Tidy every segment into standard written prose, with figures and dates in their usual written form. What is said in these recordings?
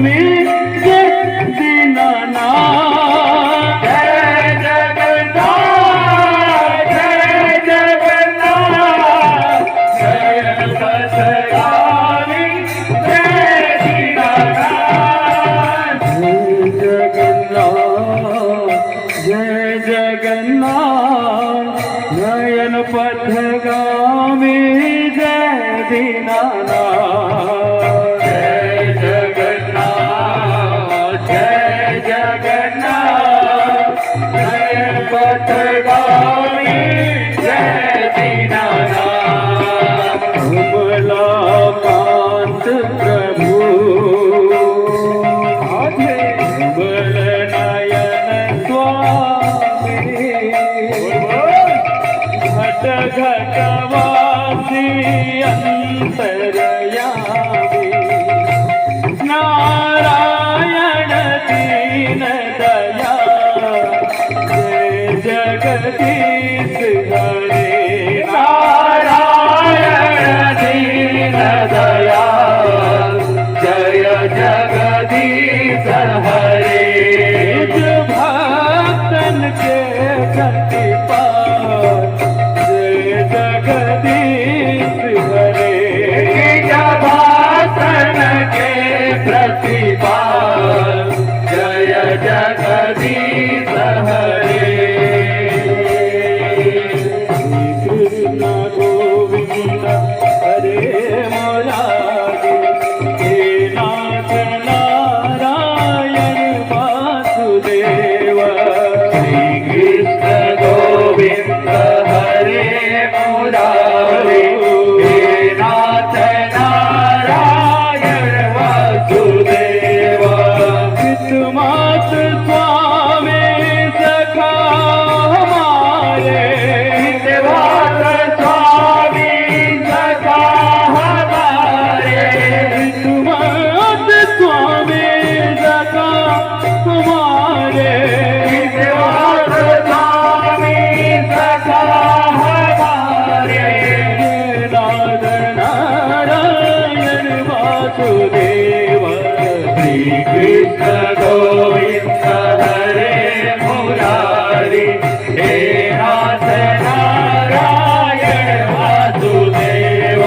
मी जय दीनानाथ जय जगन्नाथ जय जगन्नाथ जय पथगामी जय दीनानाथ जय जगन्नाथ नयन पथगामी जय दीनानाथ जय जगन्नाथ नयन पथगामी जय दीनानाथ कमलाकांत प्रभु कमल नयन स्वामी घट घटवासी अंतरयामी नारायण दीन दया जय जगदीश हरे नारायण दीन दया जय जगदीश हरे भक्तन के प्रतिपाल जय जगदीश हरे भक्तन के प्रतिपाल जय जगदीश हरे कृष्ण गोविंद हरे मुरारी हे नाथ नारायण वासुदेव श्री कृष्ण गोविंद हरे मुरारी हे नाथ नारायण वासुदेव कृतमात स्वामी सखा हमारे कृतमात स्वामी सखा हमारे कृतमात स्वामी सखा हमारे कृतमात स्वामी सखा हमारे नाथ नारायण वासुदेव श्री कृष्ण गोविंद हरे मुरारी हे नाथ नारायण वासुदेव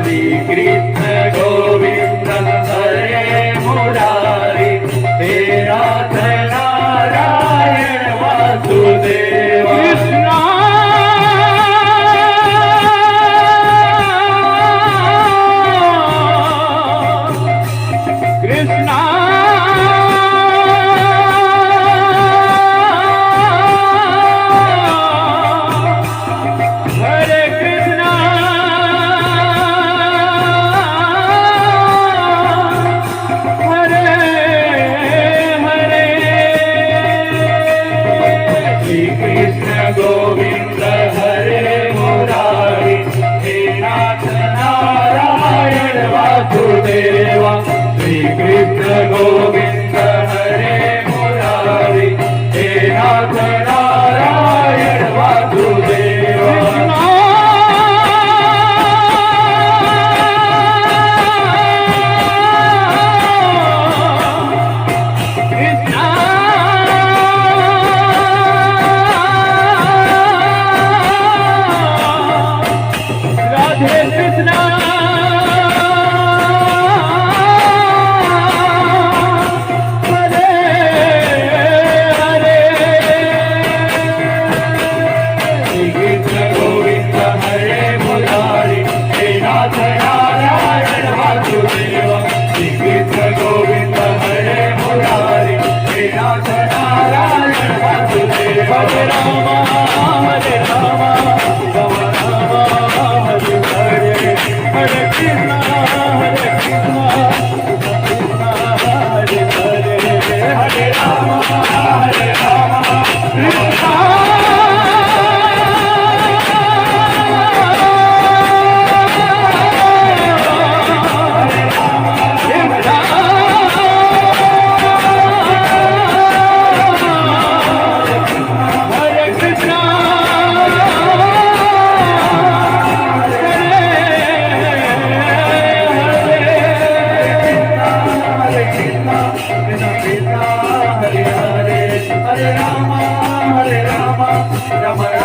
श्री कृष्ण गोविंद हरे मुरारी हे नाथ नारायण वासुदेव कृष्ण हरे कृष्ण हरे हरे श्री कृष्ण गोविंद हरे मुरारी हे नाथ नारायण वासुदेव श्री कृष्ण गोविंद हरे मुरारी हे नाथ Narayan Vasudev Krishna Radhe Krishna Hare Rama, Hare Rama, Rama Rama, Hare Hare, Hare Krishna, Hare Krishna, Krishna Hare Hare, Hare Rama, Hare Rama, Krishna. Hare Rama, Krishna Krishna Hare Hare Hare Ram Ram